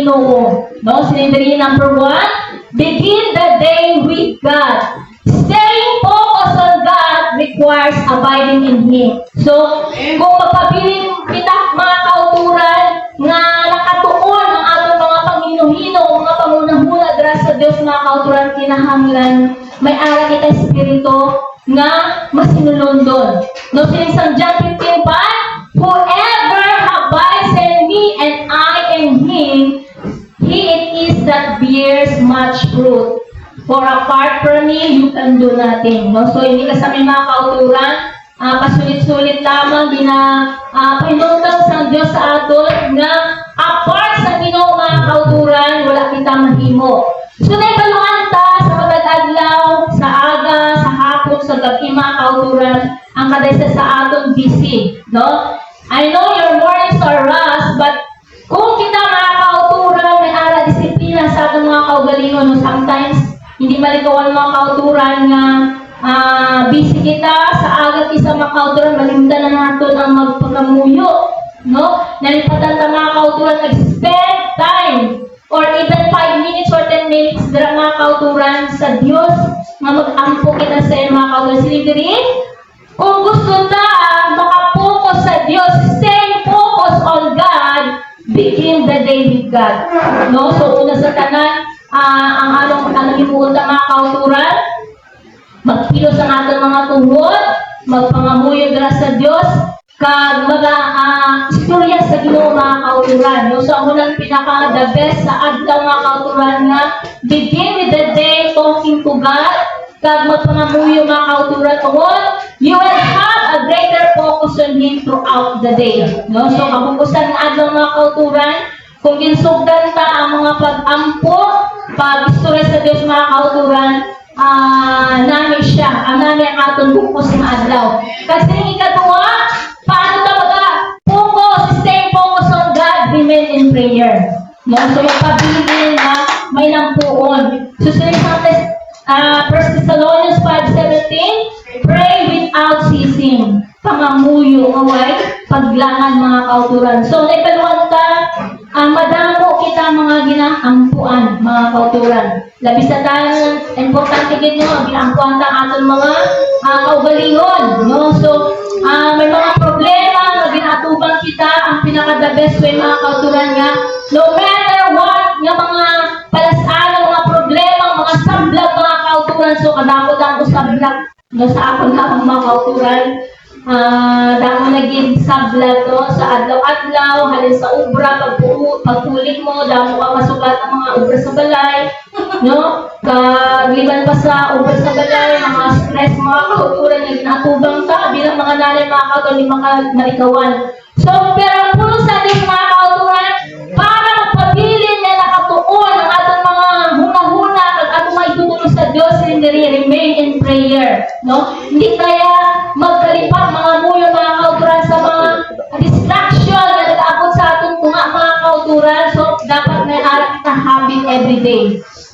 Ginoo. No? Sinindiri number 1, begin the day with God. Staying focused on God requires abiding in Him. So, kung magpabiling kita mga kauturan nga nakatuon ang atong mga Panginohino, mga pangunahuna dira sa Dios mga kauturan kinahanglan, may ara kita espiritu nga masinulundon. No, sinisang John 15:5, whoever abides in me and I in him, he it is that bears much fruit. For apart from me, you can do nothing. No? So, hindi ka sa may mga kauturan, pasulit-sulit lamang, pinutang sa Diyos sa aton, na apart sa Ginoo mga kauturan, wala kita mahimo. So, naibaluan ta sa pagkadadlaw, sa aga, sa hapon, sa gabi mga kauturan, ang kadaysa sa aton busy. No? I know your mornings are rush, but kung kita mga kauturan, may ara disiplina sa aton mga kaugalingon, no? Sometimes, hindi malikawan mga kauturan nga busy kita sa agad isa mga kauturan, malimtan na natin ang magpagamuyo. No? Nalipatan ta mga kauturan, nag-spend time or even 5 minutes or 10 minutes dira mga kauturan sa Diyos nga mag-ampo kita sa mga kauturan. Sinigiri, kung gusto ta makapokus sa Diyos, stay focused on God, begin the day with God. No? So, una sa tanan, ang anong himuon mga kauturan, magkilos ang ating mga tuhod, magpangamuyo dira sa Dios, kag istorya sa Ginoo mga kauturan. No? So ang unang pinaka the best sa adlaw mga kauturan nga begin with the day talking to God, kag magpangamuyo mga kauturan tungod, you will have a greater focus on Him throughout the day. No? So kapukusan ng adlaw mga kauturan, kung ginsugdan ta ang mga pag-ampo, pag-istorya sa Diyos mga kauturan, nami siya, ang nami ang aton bukos ng adlaw. Kasi ikaduha, paano ta mag-focus, stay focused on God, remain in prayer. No? So magpabilin na may lampuon. Susunod sa 1 Thessalonians 5:17, pray without ceasing. Pangamuyo, away, paglangan mga kauturan. So, naipaluan ta, madamo kita mga ginaampuan, mga kauturan. Labis na tayo, importante gid nyo, ginaampuan ta aton mga kaugalingon. No? So, may mga problema na ginatubang kita, ang pinaka-the best way mga kauturan nga, no matter what, nga mga palasaan, mga problema, mga sablag mga kauturan, so kadamot ang sablag, no, sa akon na mga kauturan, damo naging sabla to sa adlaw-adlaw, halin sa ubra, pagpulik mo, damo ka masugat ang mga ubra sa balay, no? Kagliban pa sa ubra sa balay, mga stress, mga kauturan na ginatubang ka, bilang mga nanay, mga kauturan, di malikawan. So, pero ang puno sa ating mga kauturan, para magpabilin na nakatuon ang atong mga huna-huna, at atong mga itutulong sa Diyos, remain in prayer, no? Hindi kaya magkalipat mga muyo mga kauturan sa mga distraction na nag-aabot sa atong tunga mga kauturan. So, dapat may harap kita habit every day.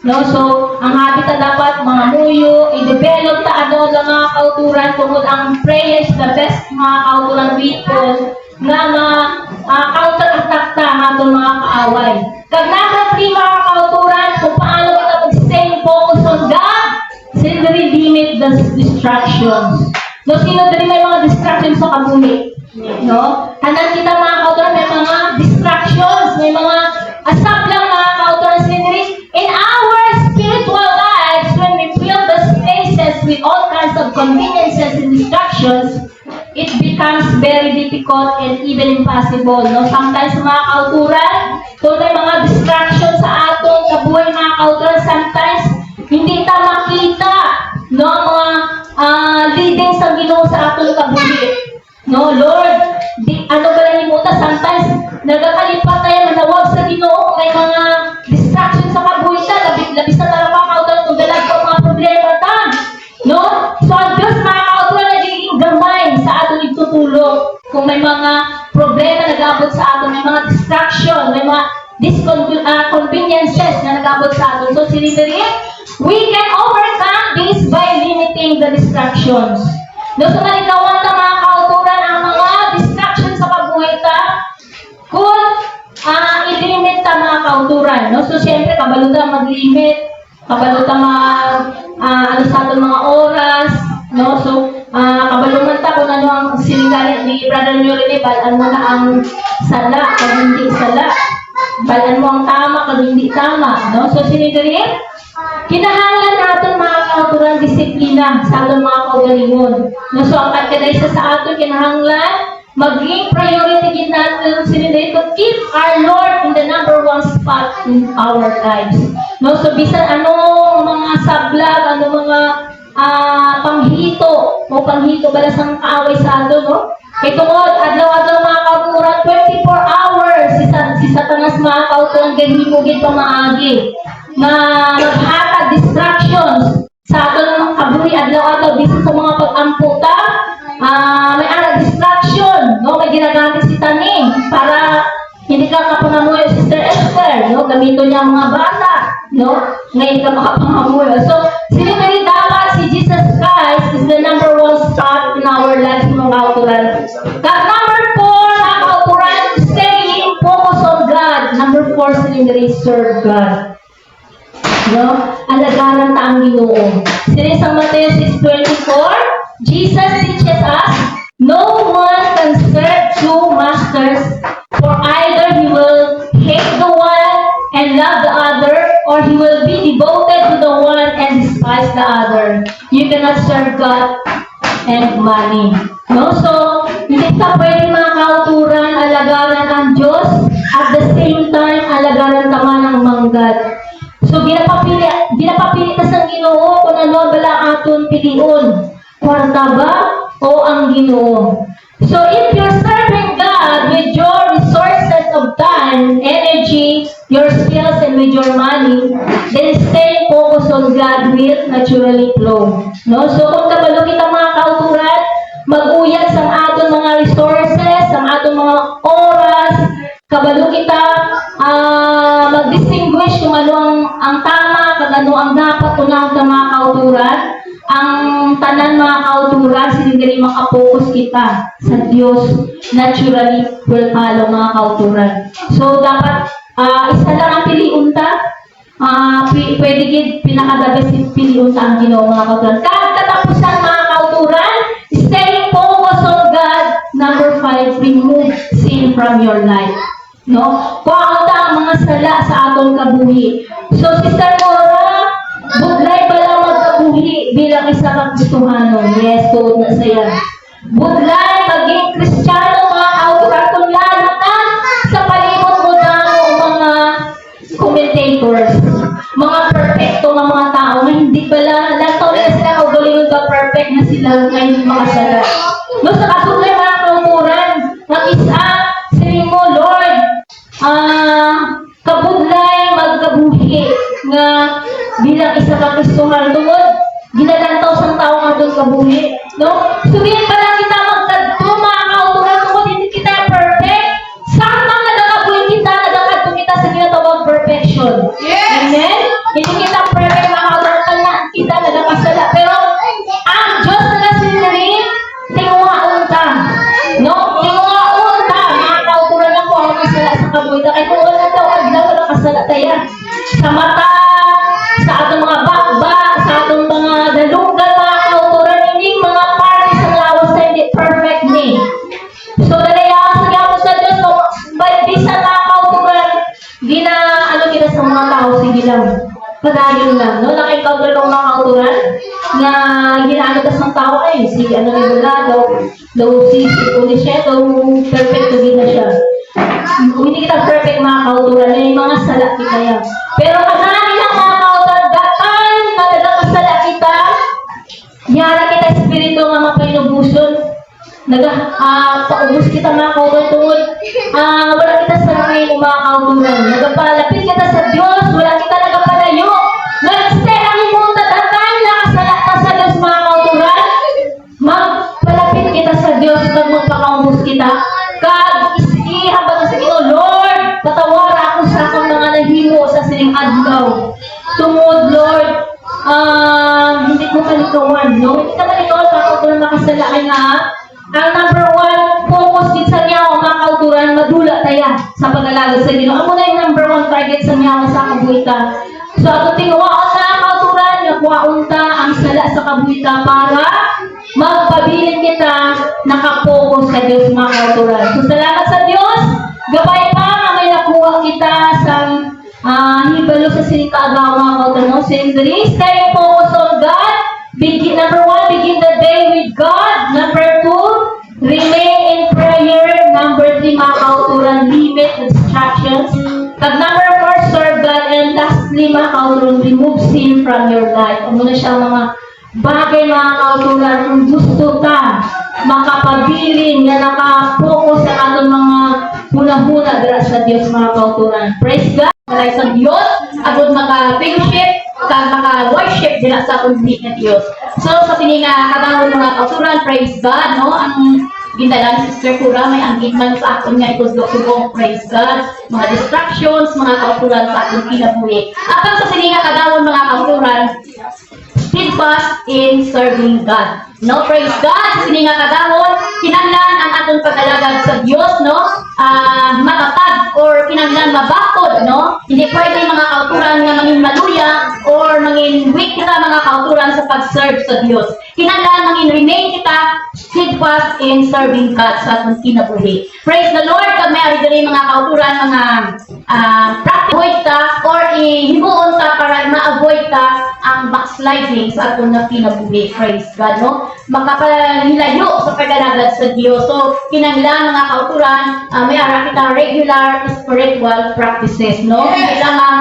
No? So, ang habit na dapat mga muyo, i-develop ta ano ng mga kauturan tungkol ang prayer is the best mga kauturan weapon na counter-attack ta atong mga kaaway. Kag nakapri mga kauturan kung paano kita mag-stay focused on God, siyempre limit the distractions. No, sino din may mga distractions sa kabuhi. No? Hanan kita mga kauturan, may mga distractions, may mga asap lang mga kauturan sinri. In our spiritual lives, when we fill the spaces with all kinds of conveniences and distractions, it becomes very difficult and even impossible. No? Sometimes mga kauturan, kung may mga distractions sa aton kabuhi mga kauturan, sometimes hindi ta makita, no, mga leading sa Ginoo sa aton kabuhi. No, Lord, ano ba lang mo ta, sometimes nagakalipat tayo manawag sa Ginoo, may mga distractions sa kabuhi ta, labis na talaga kauturan kung dalag ko mga problema ta. No? So, ang Diyos mga kauturan nagiging gamay sa aton itutulong. Kung may mga problema nag-abot sa aton, may mga distraction, may mga conveniences na nag-abot sa aton. So, sinitiri, we can overcome this by limiting the distractions. No, so malikawan na mga kauturan ang mga distractions sa kabuhay ta kung i-limit ta mga kauturan. kauturan, no? So, siyempre, kabalutan mag-limit, kabalutan ano sa atong mga oras, no? So, kabaluman ta kung ano ang silingalit ni Brother Nuri, balaan mo na ang sala, kung hindi sala. Balaan mo ang tama, kung hindi tama, no? So, sinigari, kinahanglan natin mga kauturan disiplina sa atong mga kaugalingon. No? So, ang pagkadaysa sa aton, kinahanglan, maging priority natin sinigari to keep our Lord in the number one spot in our lives. No? So, bisan anong mga sablag, anong mga panghito o panghito balasang kaaway sa ato, no? Kay tungod, adlaw-adlaw mga kauturan, 24 hours, si Satanas mga kauturan, ganhimugid pa maagi, na maghatag distractions sa ato ng kabuhi, adlaw-adlaw, bisan sa mga pag-amputa, may distraction, no? May ginagamit si Taning para hindi ka kapangamuyo, Sister Esther, no? Gamito niya ang mga bata, no? Ngayon ka makapangamuyo. So, sinigari dapat si Jesus Christ is the number one spot in our lives, mga kauturan. Number 4, mga kauturan, staying focus on God. Number 4, sinigari serve God. No? Alagaran ta ang Ginoo. Sinisang Mateo 6:24, Jesus teaches us, no one can serve two masters, for either he will hate the one and love the other, or he will be devoted to the one and despise the other. You cannot serve God and money. No? So, hindi ka pwede mga kauturan, alagaran ang Diyos, at the same time, alagaran taman ang manggad. So, ginapapili ta sa Ginoo kung ano bala aton piliun. Kwarta ba o ang Ginoo? So, if you're serving God with your resources of time, energy, your skills, and with your money, then stay focused on God will naturally flow. No? So, kung kabalo kita mga kauturan, mag-uyag sa aton mga resources, sa aton mga oras, kabalo kita mag-distinguish kung ano ang tama, kung ano ang dapat unang sa mga kauturan, ang tanan mga kauturan, sinigari makapokus kita sa Diyos, naturally will follow mga kauturan. So, dapat isa lang ang piliunta, pwede gid pinakadabes piliunta ang Ginoo mga kauturan. Katapusan mga kauturan, staying focused on God. Number 5, remove sin from your life. No? Kuhaunta ang mga sala sa atong kabuhi. So, Sister Nora, budlay ba lang magkabuhi bilang isa kang Kristohano? Yes, tuod na saya. Budlay, maging Kristiyano, mga kauturan, kung lalo na sa palimot mo na mga commentators, mga perfecto mga tao na hindi pala, lantaw na sila kaugalingon ba perfect na sila ngayon mga sala. No, sa kasulay mga kauturan, mag-isa, siling mo, Lord, kabudlay, magkabuhi, nga bilang isa ka Kristohan, tungod, ginalantaw sa tao nga doon kabuhi. No? Subihin pa lang kita magkadto, mga kauturan, tungod, hindi kita perfect. Samang nagkakabuhi kita, nagkakadto kita sa ginatawag perfection. Yes! Amen? Hindi kita perfect, mga kauturan, na kita nagkakasala. Pero, ang Diyos na sinari, tinguhaon ka. No? Tinguhaon ka, mga kauturan ako, ang kasala sa kabuhi. Kaya kung wala daw, aglaw na kasala tayo. Sa mata, sa atong mga bakba, sa atong mga dalunggal, mga kauturan, hindi mga party sa lawas na hindi perfect ni. So, dalayawan sa gamo sa Diyos, so, bisa mga kauturan, ano kita sa mga tao, sige lang. Padayon lang, no? Nakikauturan ng mga kauturan, na ginaano ka sa tao, ay, sige, ano ni Bula, daw si siya, daw perfect na siya. Hindi kita perfect mga kauturan, may mga sala kita yan. Pero kasalanan lang mga kauturan, datan na nagkakasala kita, yara kita espiritu nga mapahinubuson, paubos kita mga kauturan tungod, wala kita sa ngayon mga kauturan, nagpalapit kita sa Diyos, wala kita nagpalayo, nag-stay ang imong tatatan, nakasala ka sa Diyos mga kauturan, magpalapit kita sa Diyos, kag magpakaubos kita, kag habang sa Ginoo, Lord, patawara ako sa akong mga nahimo sa sining adlaw. Tungod, Lord, hindi ko kalikawan, no? Hindi ka kalikawan, mga kauturan makasalaan nga. Ang number 1, focus din sa niya, mga kauturan, madula taya sa pag-alagad sa Ginoo. Amo na yung number 1 target sa miyaman sa kabuhita. So ato tinguwaon na kauturan nga kuwaon ta ang sala sa kabuhita para magpabilin kita nakapokus sa Dios mga kauturan. So salamat sa Dios. Gabay pa nga may nakuha kita sa hibalo sa sinikaagaw mga kauturan. Sindri, stay focused on God. Number 1, begin the day with God. Number 2, remain in prayer. Number 3, mga kauturan, limit distractions. Pag number 4, serve God. And lastly, mga kauturan, remove sin from your life. Ano na siya mga bagay, mga kauturan, kung gusto ta makapabilin na nakapokus sa ating mga huna-huna dara sa Diyos, mga kauturan. Praise God! Malay sa Diyos, agad maka-fellowship, kag maka-worship dira sa atong nga Diyos. So, sa tininga kadawon mga kauturan, praise God, no? Ang gindalan si Sister Cura, may anggit man sa aton nga ikudlo-subong, praise God. Mga distractions, mga kauturan sa atong kinabuhi. Apan sa tininga kadawon mga kauturan, steadfast in serving God. No, praise God. Sa sininga kadawon, kinahanglan ang atong pag-alagad sa Dios, no? Matatag or kinahanglan mabakod, no? Hindi pwede mga kauturan nga mangin maluya or mangin weak kita mga kauturan sa pag-serve sa Dios. Kinahanglan mangin remain kita steadfast in serving God sa atong kinabuhi. Praise the Lord. Kag may ari diri mga kauturan mga practice ta or himuon ta para ma-avoid ta ang backsliding sa atong kinabuhi. Praise God, no? Makapahilayo sa pag-alagad sa Dios. So, kinahanglan mga kauturan, may ara kita regular spiritual practices, no? Hindi lamang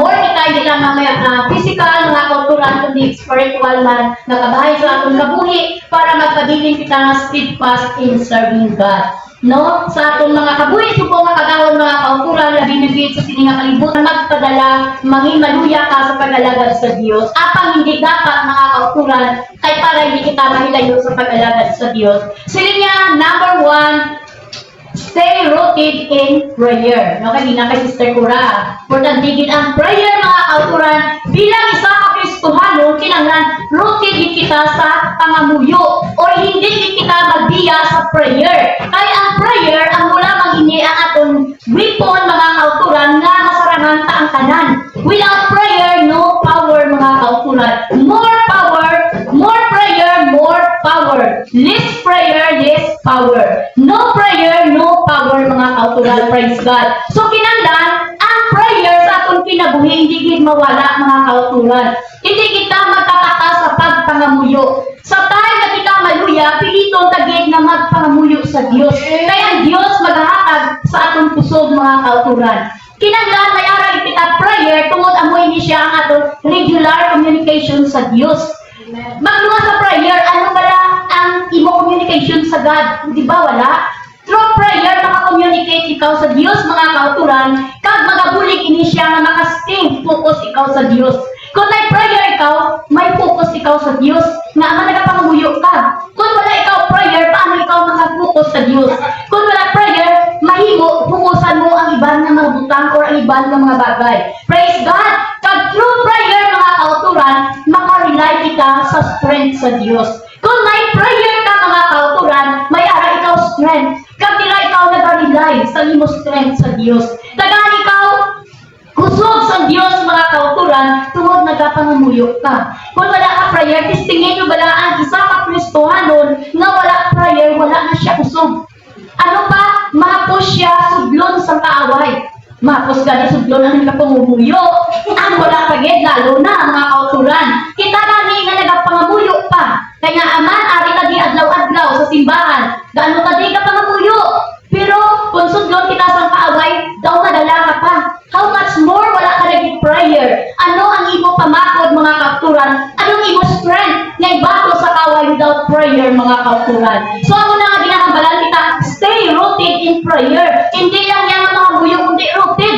more kita, hindi lamang may physical mga kauturan, kundi spiritual man nakabahay sa atong kabuhi para magpabiling kita ng steadfast in serving God. No, sa atong mga kabuhi supo nga kagawon mga kauturan labi na sa sininga kalibutan magpadala maluya ka sa pag-alagad sa Dios. Apang hindi dapat mga kauturan kay para hindi kita mahilayo sa pag-alagad sa Dios. Sila number 1, stay rooted in prayer. No, kanina kay Sister Cura. Importante gid ang prayer mga kauturan bilang isa ka Kristohano, kinahanglan rooted kita sa pangamuyo or hindi kita magdiya sa prayer. Kaya ang prayer ang mula magini ang aton weapon mga kauturan nga masarangan ta ang tanan. Without prayer, no power mga kauturan. More power, more prayer, more power. Less prayer, less power. No prayer, no power mga kauturan. Praise God. So kinahanglan ang prayer sa aton kinabuhi hindi gid mawala mga kauturan. Hindi kita magtataka sa pagpangamuyo. Sa time na kita maluya, piliton tagid na magpangamuyo sa Dios. Kaya ang Dios maghahatag sa atong pusod mga kauturan. Kinahanglan may ara kita prayer tungod amoy ni siya ang atong regular communication sa Dios. Magluwa sa prayer, ano bala ang imo communication sa God? Di ba wala? Through prayer, maka-communicate ikaw sa Dios mga kauturan, kag magabulig ini siya nga makasting focus ikaw sa Dios. Kung may prayer ikaw, may focus ikaw sa Diyos, nga nagapangamuyo ka. Kung wala ikaw prayer, paano ikaw makafocus sa Diyos? Kung wala prayer, mahimo, fokusan mo ang iban ng mga butang or ang iban ng mga bagay. Praise God! Kag through prayer, mga kauturan, makarely kita sa strength sa Diyos. Kung may prayer ka, mga kauturan, may ara ikaw strength. Kag tila ikaw nag-rely sa imo strength sa Diyos. Tagaan ikaw, kusog sa Diyos mga kauturan, tungod nagapangamuyo ka. Kung wala ka prayer, tistingin nyo bala ang isa ka Kristohanon na wala prayer, wala na siya kusog. Ano pa? Mapos siya sudlon sa kaaway. Mapos ka ni sudlon ang nagapangumuyo. Ang wala pagid, lalo na mga kauturan. Kita gani nga nagapangamuyo pa. Kaya aman, ari ka di adlaw-adlaw sa simbahan. Gaano ka di ka pangamuyo? Pero kung sudlon kita sa kaaway, daw madala ka pa. How much more wala ka naging prayer? Ano ang imo pamakod mga kauturan? Anong imo strength na ibato sa kaway without prayer mga kauturan? So ako na nga ginahambalan kita, stay rooted in prayer. Hindi lang yan ang mga buyo, kundi rooted.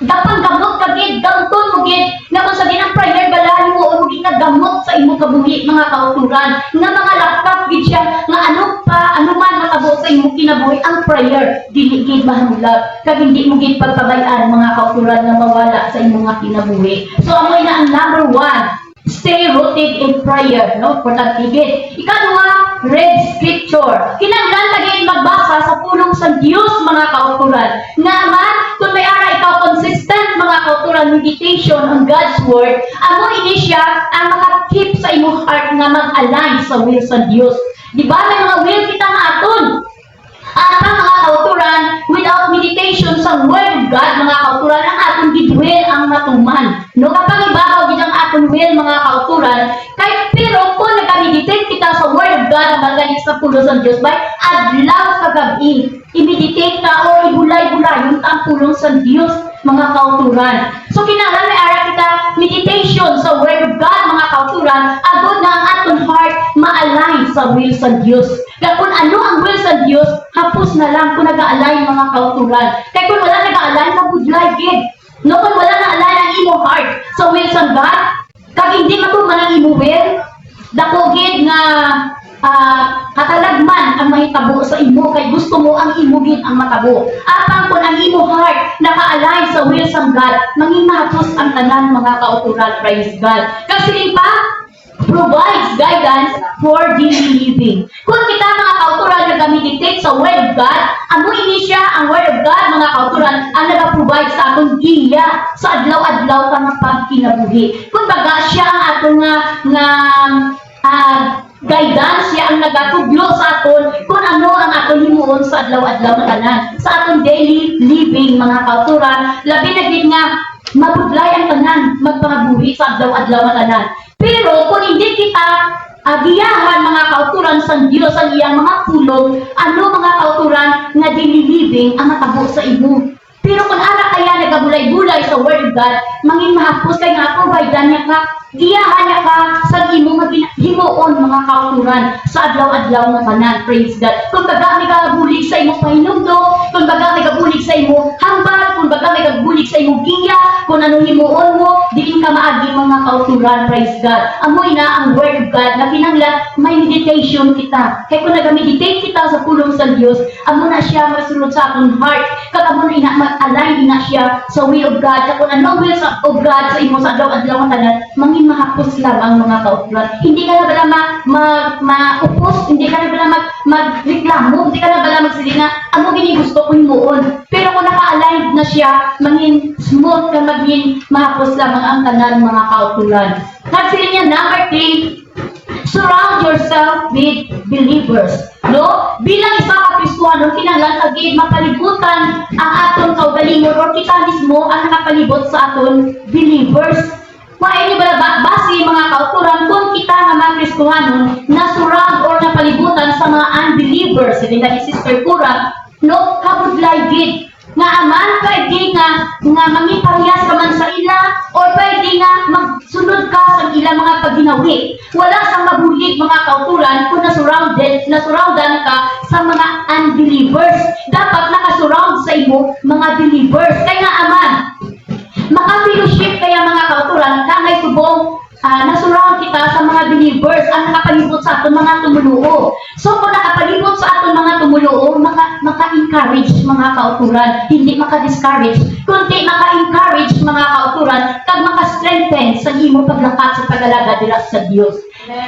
Gapang gamot kagid, gamton mo gid, nga kung sa ginang prayer balahin mo o muging nagamot sa imo kabuhi mga kauturan. Nga mga laptop gid siya, nga ano man makabot sa imo kinabuhi ang prayer, dili gid mahanglab. Kag hindi mo gid pagpabayaan mga kauturan nga mawala sa imo nga kinabuhi. So amoy na ang number 1. stay rooted in prayer, no? Importante gid. Ikaduha, read scripture. Kinahanglan lagi magbasa sa pulong sa Dios mga kauturan. Nga man kung may ara ikaw consistent mga kauturan meditation on God's word, amo ini siya ang makakip sa imong heart nga mag-align sa will sa Dios. Di ba may mga will kita nga aton? At ang mga kauturan, without meditation sa Word of God, mga kauturan, ang atong gidwell ang matuman. No, kapag ibabaw gid ang atong will, mga kauturan, kay pero kung nag-meditate kita sa Word of God, ang magaling sa pulo sa Diyos, by adlaw kagabi, i-meditate ka o ibulay-bulay yung ang pulong sa Diyos, mga kauturan. So, kinahanglan may ara kita meditation sa Word of God, mga kauturan, agod na ang atong heart ma-align sa will sa Diyos. Kaya kung ano ang will sa Diyos, hapos na lang kung nag-align mga kauturan. Kaya kung wala nag-align, mabudlay gid. No, kung wala na-align ang imo heart sa will sa God, kag hindi matuman ang imo will, dako gid nga katalagman ang mahitabo sa imo kay gusto mo ang imo gid ang matabo. Apang kung ang imo heart naka-align sa will sa God, manginahapos ang tanan mga kauturan. Praise God. Kasi pa provides guidance for daily living. Kung kita mga kauturan nag-meditate sa Word of God, amo ini siya ang Word of God mga kauturan ang nag-provide sa atong giya sa adlaw-adlaw ka nga pagkinabuhi. Kung baga siya ang atong guidance, siya ang nagatublo sa aton kung ano ang aton himuon sa adlaw-adlaw na tanan. Sa aton daily living mga kauturan, labi na gid nga mabudlay ang tanan, magpangabuhi sa adlaw-adlaw na tanan. Pero kung hindi kita agiyahan mga kauturan sa Diyos ang iyang mga pulong, ano mga kauturan nga daily living ang matabo sa imo. Pero kung ara kaya nagabulay-bulay sa Word of God, mangin mahapos kay nga provide niya ka, giyahan niya ka sa imo nga himuon mga kauturan sa adlaw-adlaw na tanan. Praise God. Kung baga may gabulig sa imo pahinumdo, kung baga may gabulig sa imo hambal, kung baga may gabulig sa imo giya, kung anong himuon mo, diin ka maagi mga kauturan. Praise God. Amoy na ang Word of God na kinahanglan may meditation kita. Kaya kung nag-meditate kita sa pulong sa Diyos, amo na siya masulod sa atong heart. Kag amo na mag-align na siya sa will of God. Kung anong will of God sa imo sa adlaw-adlaw na tanan, mangin mahapos lang ang mga kauturan. Hindi ka na bala maupos, hindi ka na bala magreklamo, hindi ka na bala magsilina, ano gini gusto ko himuon. Pero kung naka-align na siya, mangin smooth ka, maging mahapos lamang ang tanan mga kauturan. Nagsilin niya, number 3, surround yourself with believers. No? Bilang isa ka Kristohano, kinahanglan agad mapalibutan ang atong kaugalingon o kita mismo ang nakapalibot sa atong believers. Kung ba base mga kauturan kung kita nga mga Kristohano na surround or napalibutan sa mga unbelievers, hindi na si Sister Kura, no, kabudlay gid nga aman pwede nga mangiparehas ka man sa ila or pwede nga magsunod ka sa ilang mga pagginawi. Wala sang mabulig mga kauturan kung nasurroundan ka sa mga unbelievers. Dapat nakasurround sa imo mga believers. Kaya nga aman, maka-fellowship kaya mga kauturan, kangay subong nasurround kita sa mga believers ang nakapalibot sa aton mga tumuluo. So kung nakapalibot sa aton mga tumuluo, maka-encourage mga kauturan, hindi maka-discourage. Kundi maka-encourage mga kauturan, kag maka-strengthen sa imo paglakat sa pag-alaga dira sa Dios.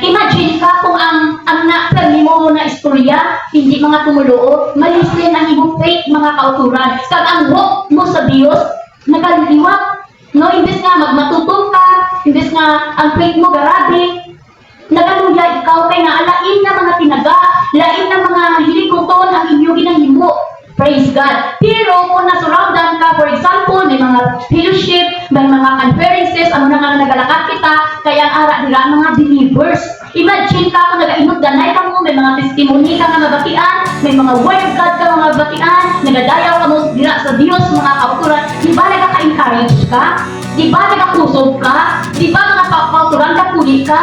Imagine ka kung ang na-permi mo na istorya, hindi mga tumuluo, malisin ang imong faith mga kauturan. Kag ang walk mo sa Dios, nagaliliwat. No, imbes nga magmatutong ka, imbes nga ang faith mo garabi, nagaluya ikaw kay nga alain na mga tinaga, lain na mga hilikoton ang inyong ginahimo. Praise God. Pero kung nasurroundan ka, for example, may mga fellowship, may mga conferences, ano na nga nagalakat kita, kaya ang ara nila mga believers. Imagine ka kung nag-imot danay ka mo, may mga testimony ka nga mabatian, may mga word of God ka mga mabatian, nagadayaw ka mo dira sa Dios mga kauturan. Di ba nagka-encourage ka? Di ba nagkakusog ka? Di ba mga kauturan ka puli ka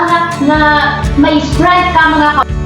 nga may strength ka mga kauturan?